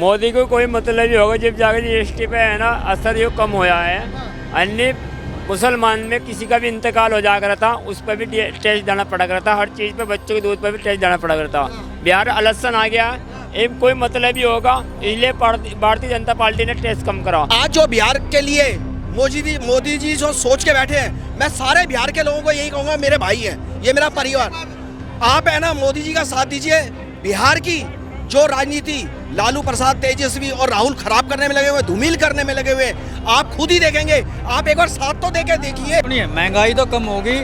मोदी को कोई मतलब ही होगा जब जाकर जीएसटी पे है ना असर जो कम होया है। अन्य मुसलमान में किसी का भी इंतकाल हो जा रहा था उस पर भी टैक्स देना पड़ा करता, हर चीज़ पे बच्चों के दूध पर भी टैक्स देना पड़ा करता। बिहार इलेक्शन आ गया, एक कोई मतलब ही होगा, इसलिए भारतीय जनता पार्टी ने टैक्स कम करा। आज जो बिहार के लिए मोदी जी जो सोच के बैठे हैं, मैं सारे बिहार के लोगों को यही कहूँगा, मेरे भाई हैं, ये मेरा परिवार, आप है ना मोदी जी का साथ दीजिए। बिहार की जो राजनीति लालू प्रसाद, तेजस्वी और राहुल खराब करने में लगे हुए, धूमिल करने में लगे हुए, आप खुद ही देखेंगे। आप एक बार साथ तो देके देखिए। महंगाई तो कम होगी,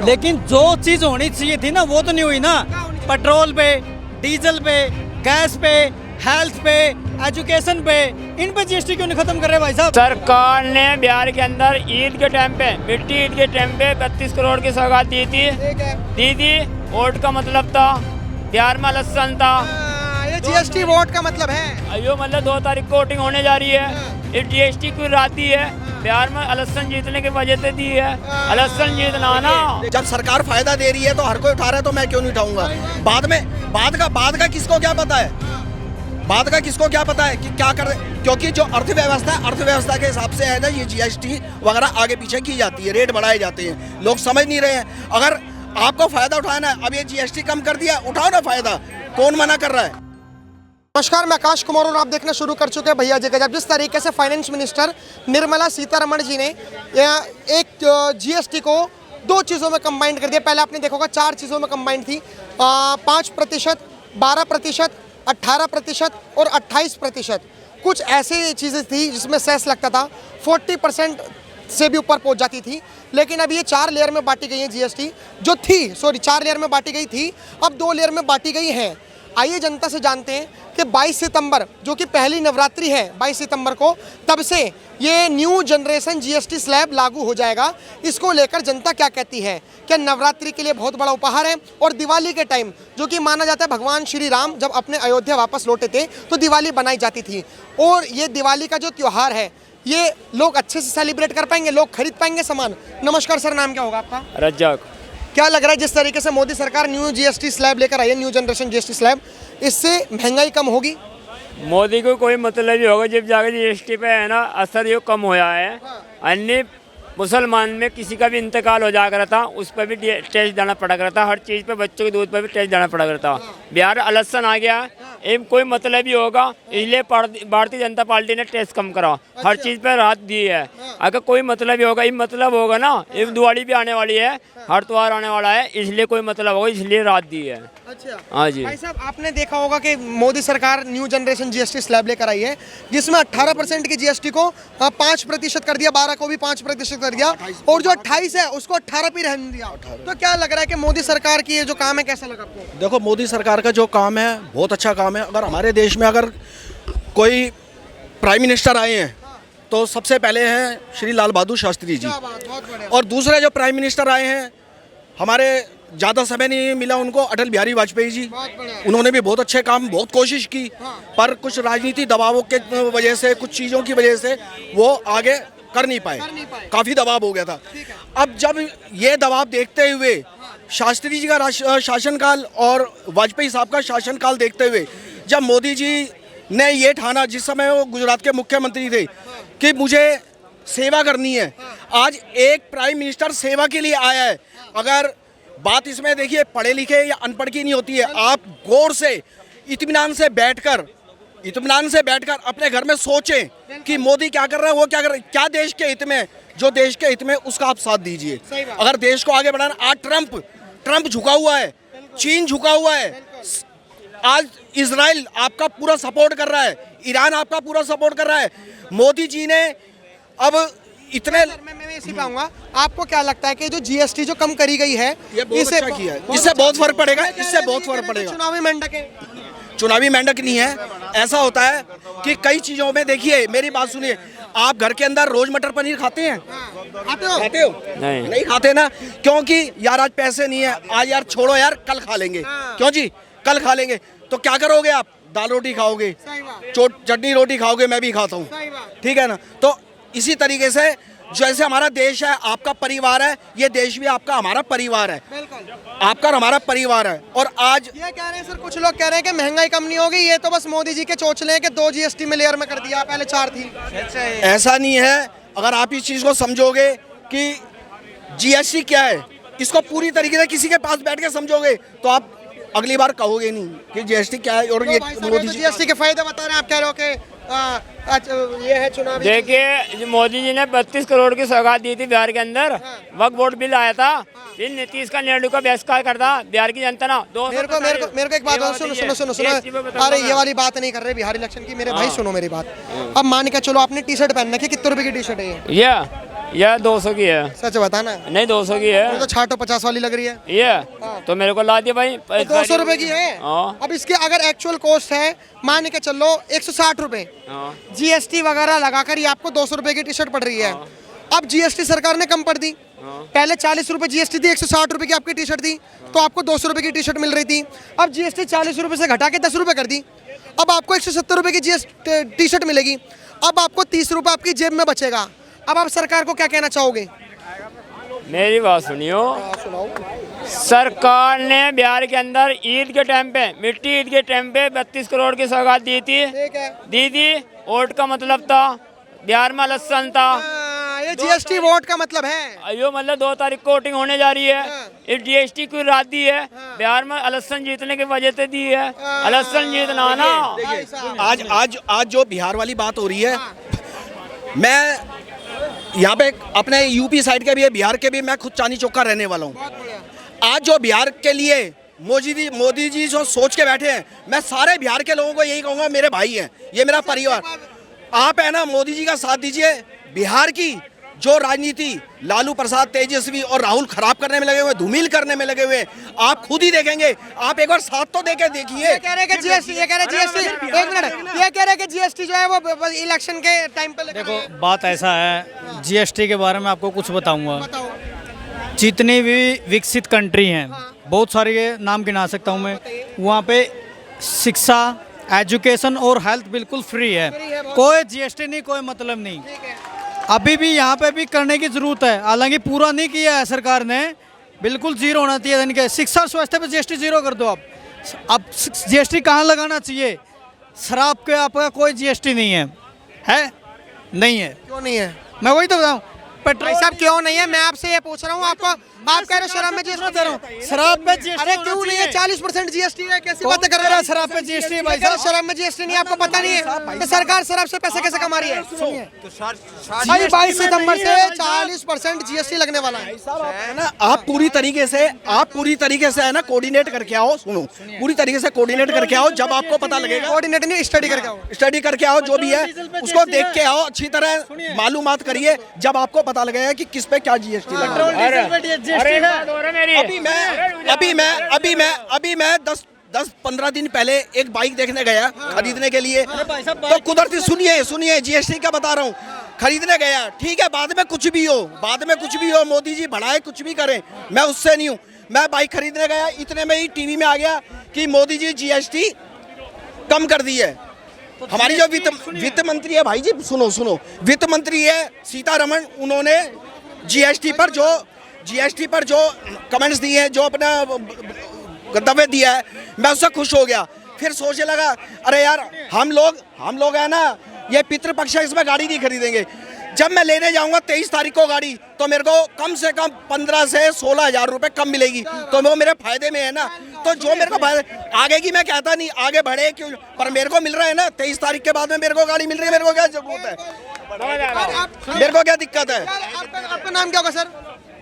लेकिन जो चीज होनी चाहिए थी ना वो तो नहीं हुई ना। पेट्रोल पे, डीजल पे, गैस पे, हेल्थ पे, एजुकेशन पे, इन पे जीएसटी क्यों नहीं खत्म कर रहे भाई साहब? सरकार ने बिहार के अंदर ईद के टाइम पे, मिट्टी ईद के टाइम पे 32 करोड़ की सौगात दी थी। वोट का मतलब था, बिहार में इलेक्शन था, ये जीएसटी वोट का मतलब है। अयो मतलब 2 तारीख को वोटिंग होने जा रही है। ये जीएसटी क्यों राती है? बिहार में इलेक्शन जीतने की वजह से दी है, इलेक्शन जीतना ना। जब सरकार फायदा दे रही है तो हर कोई उठा रहा है, तो मैं क्यों नहीं उठाऊंगा? बाद का किसको क्या पता है? बाद का किसको क्या पता है कि क्या कर रहे? क्योंकि जो अर्थव्यवस्था के हिसाब से है ना, ये जीएसटी वगैरह आगे पीछे की जाती है, रेट बढ़ाए जाते हैं, लोग समझ नहीं रहे हैं। अगर आपको फायदा उठाना है, अब ये जीएसटी कम कर दिया, उठाओ ना फायदा, कौन मना कर रहा है? नमस्कार, मैं आकाश कुमार और आप देखना शुरू कर चुके हैं भैया जी गजब। जिस तरीके से फाइनेंस मिनिस्टर निर्मला सीतारमण जी ने एक जीएसटी को 2 चीज़ों में कंबाइंड कर दिया। पहले आपने देखा होगा 4 चीज़ों में कंबाइंड थी, 5%, 12%, 18% और 28%। कुछ ऐसी चीज़ें थी जिसमें सेस लगता था, 40% से भी ऊपर पहुंच जाती थी। लेकिन अब ये 4 लेयर में बांटी गई है जीएसटी, जो थी 4 लेयर में बांटी गई थी, अब 2 लेयर में बांटी गई है। आइए जनता से जानते हैं कि 22 सितंबर जो कि पहली नवरात्रि है, 22 सितंबर को तब से ये न्यू जनरेशन जीएसटी स्लैब लागू हो जाएगा। इसको लेकर जनता क्या कहती है? क्या नवरात्रि के लिए बहुत बड़ा उपहार है? और दिवाली के टाइम जो कि माना जाता है भगवान श्री राम जब अपने अयोध्या वापस लौटे थे तो दिवाली बनाई जाती थी, और ये दिवाली का जो त्यौहार है ये लोग अच्छे से सेलिब्रेट कर पाएंगे, लोग खरीद पाएंगे सामान। नमस्कार सर, नाम क्या होगा आपका? रज्जाक। क्या लग रहा है जिस तरीके से मोदी सरकार न्यू जीएसटी स्लैब लेकर आई है, न्यू जनरेशन जीएसटी स्लैब, इससे महंगाई कम होगी? मोदी को कोई मतलब ही होगा जब जाकर जीएसटी पे है ना असर जो कम होया है। अन्य मुसलमान में किसी का भी इंतकाल हो जा रहा था उस पर भी टैक्स देना पड़ा करता, हर चीज़ पे बच्चों के दूध पर भी टैक्स देना पड़ा करता। बिहार इलेक्शन आ गया, एक कोई मतलब ही होगा, इसलिए भारतीय जनता पार्टी ने टैक्स कम करा, हर चीज़ पे राहत दी है। अगर कोई मतलब ही होगा, ये मतलब होगा ना, एक दिवाली भी आने वाली है, हर त्योहार आने वाला है, इसलिए कोई मतलब होगा, इसलिए राहत दी है। अच्छा हाँ जी भाई साहब, आपने देखा होगा कि मोदी सरकार न्यू जनरेशन जीएसटी स्लैब लेकर आई है, जिसमें 18% की जीएसटी को 5% कर दिया, 12 को भी 5% कर दिया, और जो 28 है उसको 18 पे रहने दिया। तो क्या लग रहा है कि मोदी सरकार की ये जो काम है कैसा लगा आपको? देखो, मोदी सरकार का जो काम है बहुत अच्छा काम है। अगर हमारे देश में अगर कोई प्राइम मिनिस्टर आए हैं तो सबसे पहले हैं श्री लाल बहादुर शास्त्री जी, और दूसरे जो प्राइम मिनिस्टर आए हैं, हमारे ज़्यादा समय नहीं मिला उनको, अटल बिहारी वाजपेयी जी, उन्होंने भी बहुत अच्छे काम, बहुत कोशिश की, पर कुछ राजनीति दबावों के वजह से, कुछ चीज़ों की वजह से वो आगे कर नहीं पाए, काफ़ी दबाव हो गया था। अब जब ये दबाव देखते हुए, शास्त्री जी का शासनकाल और वाजपेयी साहब का शासनकाल देखते हुए, जब मोदी जी ने ये ठाना, जिस समय वो गुजरात के मुख्यमंत्री थे, कि मुझे सेवा करनी है, आज एक प्राइम मिनिस्टर सेवा के लिए आया है। अगर बात इसमें देखिए पढ़े लिखे या अनपढ़ की नहीं होती है, आप गौर से इत्मीनान से बैठकर अपने घर में सोचें कि मोदी क्या कर रहा है, वो क्या कर रहा है, क्या देश के हित में, जो देश के हित में उसका आप साथ दीजिए। अगर देश को आगे बढ़ाना, आज ट्रंप झुका हुआ है, चीन झुका हुआ है, आज इजराइल आपका पूरा सपोर्ट कर रहा है, ईरान आपका पूरा सपोर्ट कर रहा है। मोदी जी ने अब इतने मैं इसी पे आऊंगा, आपको क्या लगता है कि जो जीएसटी जो कम करी गई है, ये बहुत अच्छा किया है, इससे बहुत फर्क पड़ेगा, इससे बहुत फर्क पड़ेगा। चुनावी मेंढक नहीं है। ऐसा होता है कि कई चीजों में, देखिए मेरी बात सुनिए, आप घर के अंदर रोज मटर पनीर खाते हैं? खाते हो? नहीं खाते ना, क्योंकि यार आज पैसे नहीं है, आज यार छोड़ो यार, कल खा लेंगे। क्यों जी? कल खा लेंगे। तो क्या करोगे आप? दाल रोटी खाओगे, चटनी रोटी खाओगे, मैं भी खाता हूँ, ठीक है ना? तो इसी तरीके से जैसे हमारा देश है आपका परिवार है, ये देश भी आपका हमारा परिवार है, आपका और हमारा परिवार है। और आज ये कह रहे हैं सर, कुछ लोग कह रहे हैं कि महंगाई कम नहीं होगी, ये तो बस मोदी जी के चोचले हैं कि 2 GST में लेयर में कर दिया, पहले 4 थी। ऐसा नहीं है। अगर आप इस चीज़ को समझोगे कि जीएसटी क्या है, इसको पूरी तरीके से किसी के पास बैठ के समझोगे तो आप अगली बार कहोगे नहीं कि जीएसटी क्या है। और ये मोदी जी जीएसटी के फायदे बता रहे हैं, आप कह रहे हो कि ये है चुनाव। देखिए मोदी जी ने 32 करोड़ की सौगात दी थी बिहार के अंदर, वक्त बोर्ड बिल आया था, फिर नीतीश का निर्णय का बहिष्कार करता बिहार की जनता ना। मेरे को एक बात सुनो, अरे ये वाली बात नहीं कर रहे बिहार इलेक्शन की मेरे भाई, सुनो मेरी बात। अब मान के चलो आपने टी शर्ट पहन रखी, कितने रुपए की टी शर्ट है ये 200 की है। सच बताना। नहीं 200 की है। तो छाटो 50 वाली लग रही है ये तो मेरे को ला दिया भाई, 200 रुपए की है। अब इसके अगर एक्चुअल कॉस्ट है मान के चलो 160 रुपए, जीएसटी वगैरह लगाकर ये आपको 200 रुपए की टी शर्ट पड़ रही है। अब जीएसटी सरकार ने कम कर दी, पहले 40 रुपए जीएसटी थी, 160 रुपए की आपकी टी शर्ट थी, तो आपको 200 रुपए की टी शर्ट मिल रही थी। अब जीएसटी 40 रुपए से घटा के 10 रुपए कर दी, अब आपको 170 रुपए की जीएसटी टी शर्ट मिलेगी। अब आपको 30 रुपए आपकी जेब में बचेगा। अब आप सरकार को क्या कहना चाहोगे? मेरी बात सुनियो, सरकार ने बिहार के अंदर ईद के टाइम पे, मिट्टी ईद के टाइम पे 32 करोड़ की सौगात दी थी। दी थी, वोट का मतलब था, बिहार में इलेक्शन था। ये जीएसटी वोट का मतलब है। यो मतलब 2 तारीख को वोटिंग होने जा रही है। इस जीएसटी की रात दी है, बिहार में इलेक्शन जीतने की वजह से दी है। इलेक्शन जीतना ना। आज जो बिहार वाली बात हो रही है, मैं यहाँ पे अपने यूपी साइड के भी है, बिहार के भी, मैं खुद चांदी चौक का रहने वाला हूँ। आज जो बिहार के लिए मोदी जी जो सोच के बैठे हैं, मैं सारे बिहार के लोगों को यही कहूँगा, मेरे भाई हैं, ये मेरा परिवार। आप है ना मोदी जी का साथ दीजिए। बिहार की जो राजनीति लालू प्रसाद, तेजस्वी और राहुल खराब करने में लगे हुए, धूमिल करने में लगे हुए, आप खुद ही देखेंगे। आप एक बार साथ तो देके देखिए। ये कह रहे हैं कि जीएसटी, एक मिनट, ये कह रहे हैं कि जीएसटी जो है वो इलेक्शन के टाइम पे। देखो बात ऐसा है, जीएसटी के बारे में आपको कुछ बताऊंगा। जितनी भी विकसित कंट्री हैं, बहुत सारे नाम गिना सकता हूँ मैं, वहाँ पे शिक्षा, एजुकेशन और हेल्थ बिल्कुल फ्री है, कोई जीएसटी नहीं, कोई मतलब नहीं। अभी भी यहाँ पे भी करने की जरूरत है, हालांकि पूरा नहीं किया है सरकार ने, बिल्कुल जीरो होना चाहिए इनके। शिक्षा और स्वास्थ्य पे जीएसटी जीरो कर दो। अब जीएसटी कहाँ लगाना चाहिए? शराब के आपका कोई जीएसटी नहीं है? नहीं है। क्यों नहीं है? मैं वही तो बताऊँ, पेट्रोल साहब क्यों नहीं है? मैं आपसे ये पूछ रहा हूँ, आपको आप कह रहे हो शराब में जीएसटी दे रहा हूँ, शराब पे जीएसटी। अरे क्यों नहीं है? 40% जीएसटी है, कैसी बातें कर रहे हैं? शराब पे जीएसटी भाई, शराब में जीएसटी नहीं, आपको पता नहीं है कि सरकार शराब से पैसे कैसे कमा रही है? सुनिए, 22 सितंबर से 40% जीएसटी लगने वाला है ना। आप पूरी तरीके से है ना कोऑर्डिनेट करके आओ। सुनो, पूरी तरीके से कोऑर्डिनेट करके आओ, जब आपको पता लगेगा। कोऑर्डिनेट नहीं, स्टडी करके आओ, जो भी है उसको देख के आओ, अच्छी तरह मालूमात करिए, जब आपको पता लगेगा कि किस पे क्या जीएसटी लगा। अभी मैं 10-15 दिन पहले एक बाइक देखने गया खरीदने के लिए, तो कुदरती सुनिए जीएसटी का बता रहा हूँ, खरीदने गया। ठीक है, बाद में कुछ भी हो, मोदी जी बढ़ाए कुछ भी करें, मैं उससे नहीं हूँ। मैं बाइक खरीदने गया, इतने में ही टीवी में आ गया कि मोदी जी जीएसटी कम कर दी है। हमारी जो वित्त मंत्री है, भाई जी सुनो, वित्त मंत्री है सीतारमण, उन्होंने जीएसटी पर जो कमेंट्स दिए हैं, जो अपना गंतव्य दिया है, मैं उससे खुश हो गया। फिर सोचने लगा, अरे यार हम लोग है ना, ये पितृपक्ष है, इसमें गाड़ी नहीं खरीदेंगे। जब मैं लेने जाऊंगा 23 तारीख को गाड़ी, तो मेरे को कम से कम 15 से 16 हज़ार रुपये कम मिलेगी, तो वो मेरे फायदे में है ना। तो जो मेरे को फायदा, आगे की मैं कहता नहीं, आगे बढ़े क्यों, पर मेरे को मिल रहा है ना। 23 तारीख के बाद में मेरे को गाड़ी मिल रही है, मेरे को क्या जरूरत है, मेरे को क्या दिक्कत है? आपका नाम क्या होगा सर?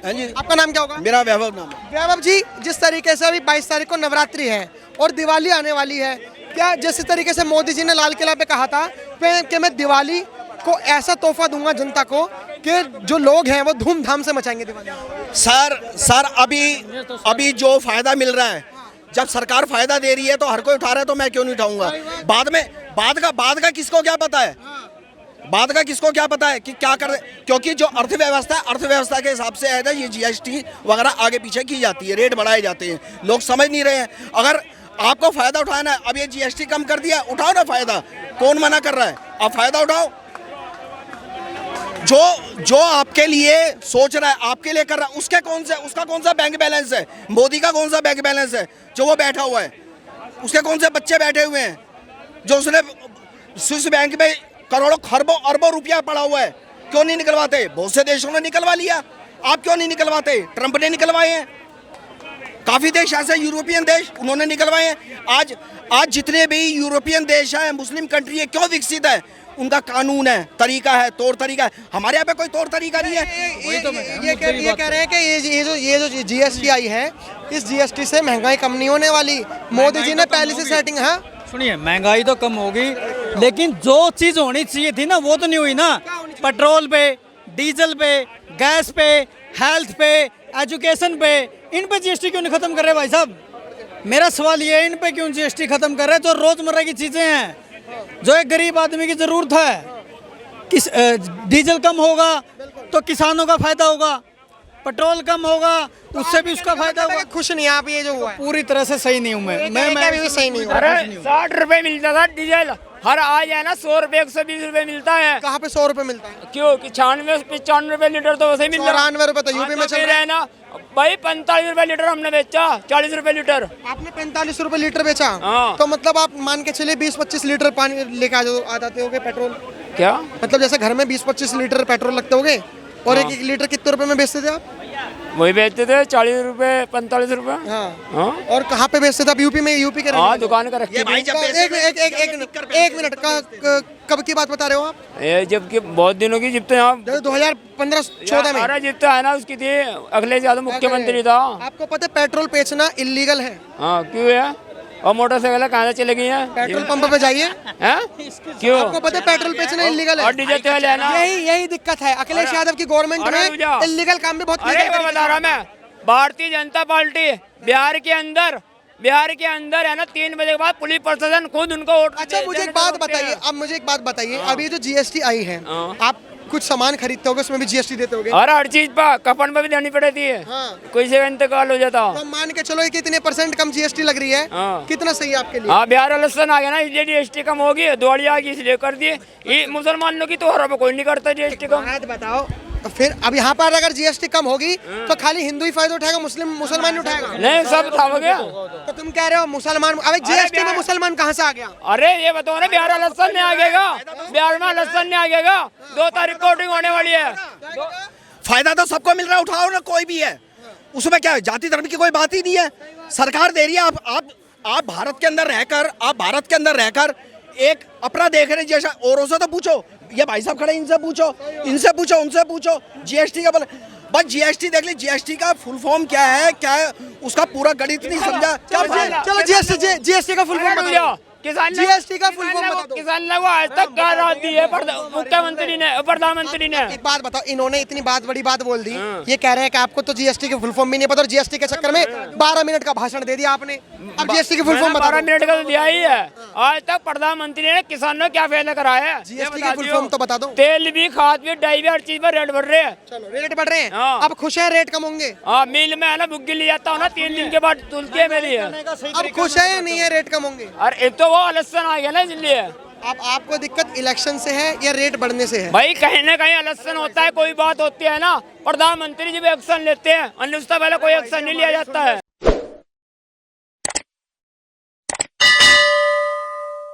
हाँ जी, आपका नाम क्या होगा? मेरा वैभव नाम है। वैभव जी, जिस तरीके से अभी 22 तारीख को नवरात्रि है और दिवाली आने वाली है, क्या जिस तरीके से मोदी जी ने लाल किला पे कहा था कि मैं दिवाली को ऐसा तोहफा दूंगा जनता को कि जो लोग हैं वो धूमधाम से मचाएंगे दिवाली? सर अभी जो फायदा मिल रहा है, जब सरकार फायदा दे रही है तो हर कोई उठा रहा है, तो मैं क्यों नहीं उठाऊंगा? बाद का किसको क्या पता है? किसको क्या पता है कि क्या कर, क्योंकि जो अर्थव्यवस्था के हिसाब से है ना, ये जीएसटी वगैरह आगे पीछे की जाती है, रेट बढ़ाए जाते हैं, लोग समझ नहीं रहे हैं। अगर आपको फायदा उठाना है, अब ये जीएसटी कम कर दिया, उठाओ ना फायदा, कौन मना कर रहा है? आप फायदा उठाओ। जो आपके लिए सोच रहा है, आपके लिए कर रहा है, उसका कौन सा बैंक बैलेंस है? मोदी का कौन सा बैंक बैलेंस है जो वो बैठा हुआ है? उसके कौन से बच्चे बैठे हुए हैं जो उसने स्विस बैंक में करोड़ों खरबों अरबों रुपया पड़ा हुआ है? क्यों नहीं निकलवाते? बहुत से देशों ने निकलवा लिया, आप क्यों नहीं निकलवाते? ट्रंप ने निकलवाए हैं, काफी देश ऐसे यूरोपियन देश उन्होंने निकलवाए हैं। आज जितने भी यूरोपियन देश हैं, मुस्लिम कंट्री है, क्यों विकसित है? उनका कानून है, तरीका है, तौर तरीका है। हमारे यहाँ पे कोई तौर तरीका नहीं है। ये कह रहे हैं कि ये जो जीएसटी आई है, इस जीएसटी से महंगाई कम नहीं होने वाली। मोदी जी ने पहले से सेटिंग है। सुनिए, महंगाई तो कम होगी, लेकिन जो चीज़ होनी चाहिए थी ना वो तो नहीं हुई ना। पेट्रोल पे, डीजल पे, गैस पे, हेल्थ पे, एजुकेशन पे, इन पे जीएसटी क्यों नहीं खत्म कर रहे भाई साहब? मेरा सवाल ये है, इन पे क्यों जीएसटी खत्म कर रहे? जो रोजमर्रा की चीजें हैं, जो एक गरीब आदमी की जरूरत है, डीजल कम होगा तो किसानों का फायदा होगा, पेट्रोल कम होगा उससे भी उसका फायदा होगा। खुश नहीं आप ये जो हुआ है? पूरी तरह से सही नहीं हूँ मैं भी सही नहीं हूँ। अरे 60 रुपए मिलता था डीजल, हर आज है ना 100 रुपए 120 रुपए मिलता है। कहाँ पे 100 रुपए मिलता है? क्यों? 95 रुपए लीटर तो वैसे ही मिल रहा है। 94 रुपए तो यूपी में चल रहा है ना भाई। 45 रुपए लीटर हमने बेचा, 40 रुपए लीटर। आपने 45 रुपए लीटर बेचा? हाँ। तो मतलब आप मान के चलिए 20-25 लीटर पानी लेके आ जाते होगे पेट्रोल। क्या मतलब जैसे घर में 20-25 लीटर पेट्रोल लगते होगे, और हाँ। एक लीटर कितने रुपए में बेचते थे आप? वही बेचते थे 40 रुपए 45 रुपए। हाँ। हाँ और कहाँ पे बेचते थे आप? यूपी में? यूपी के रहने हाँ, वाले? दुकान का रखते थे। एक मिनट कब की बात बता रहे हो आप? ये जबकि बहुत दिनों की, जब तो यहाँ 2015-14 में। अरे जब तो है ना उसकी थी, अखिलेश यादव मुख्यमंत्री था। आपको पता है पेट्रोल बेचना इलीगल है? हाँ, क्यों है? और मोटरसाइकिल कहाँ से चले गई है? पेट्रोल पंप पे जाइए। हैं? क्यों? आपको पता है पेट्रोल बेचना इलीगल है? और डीजल तेल है ना। यही दिक्कत है अखिलेश यादव की गवर्नमेंट अरे में। रुक जाओ। इलीगल काम भी बहुत अरे लीगल वो तरीके बता से रहा मैं, भारतीय जनता पार्टी बिहार के अंदर है ना 3 बजे के बाद पुलिस प्रशासन खुद उनको वोट। अच्छा मुझे एक बात बताइए, अब मुझे एक बात बताइए, अब ये जो जीएसटी आई है, हाँ। आप कुछ सामान खरीदते होगे उसमें भी जीएसटी देते होगे? और हर चीज पर कफन में भी देनी पड़ती है। हाँ। कोई से इंतकाल हो जाता। तो मान के चलो कि इतने % कम जीएसटी लग रही है, हाँ। कितना सही है आपके लिए? हाँ, बिहार इलेक्शन आ गया ना, इसलिए जीएसटी कम होगी। दिवाली आ गई इसलिए कर दिए। ये मुसलमानों की तो हर कोई नहीं करता जीएसटी कम। बात बताओ, तो फिर अब यहाँ पर अगर जीएसटी कम होगी तो खाली हिंदू ही फायदा उठाएगा, मुसलमान नहीं उठाएगा? नहीं, सब था हो गया। तो तुम कह रहे हो मुसलमान, अबे जीएसटी में मुसलमान कहाँ से आ गया? अरे ये बताओ ना, बिहार इलेक्शन में आ गएगा, बिहार में इलेक्शन में आ गएगा। 2 तारीख को वोटिंग होने वाली है। फायदा तो सबको मिल रहा है, उठाओ ना कोई भी है, उसमें क्या है? जाति धर्म की कोई बात ही नहीं है, सरकार दे रही है। आप भारत के अंदर रहकर एक अपना देख रहे हैं। जैसा औरों से तो पूछो, ये भाई साहब खड़े, इनसे पूछो, उनसे पूछो जीएसटी का बोले। बस जीएसटी देख ली, जीएसटी का फुल फॉर्म क्या है उसका पूरा गणित नहीं समझा। चलो जीएसटी का फुल फॉर्म बताओ। किसान जीएसटी का फुल फॉर्म बता दो। किसान लोगों आज तक गारंटी दी है मुख्यमंत्री ने, प्रधानमंत्री ने। एक बात बताओ, इन्होंने इतनी बड़ी बात बोल दी, ये कह रहे हैं कि आपको तो जीएसटी के फुल फॉर्म भी नहीं पता, और जीएसटी के चक्कर में 12 मिनट का भाषण दे दिया आपने। अब जीएसटी के फुल फॉर्म बता 12 दो। मिनट का तो दिया ही है। आज तक प्रधानमंत्री ने किसानों क्या फायदा कराया है? जीएसटी के फुल फॉर्म तो बता दो। तेल भी, खाद भी, डाई भी, हर चीज पर रेट बढ़ रहे हैं। चलो रेट बढ़ रहे हैं, हाँ। अब खुश है रेट कम होंगे? हाँ, मिल में है ना बुग्गी ले जाता हूँ ना, 3 दिन के बाद तुलती है मेरी है। अब खुश है या नहीं है रेट कम होंगे? और एक तो वो इलेक्शन आ गया ना, इसलिए। अब आपको दिक्कत इलेक्शन से है या रेट बढ़ने से है? भाई कहीं ना कहीं इलेक्शन होता है, कोई बात होती है ना, प्रधानमंत्री जी भी एक्शन लेते हैं, अन्य उससे पहले कोई एक्शन नहीं लिया जाता है।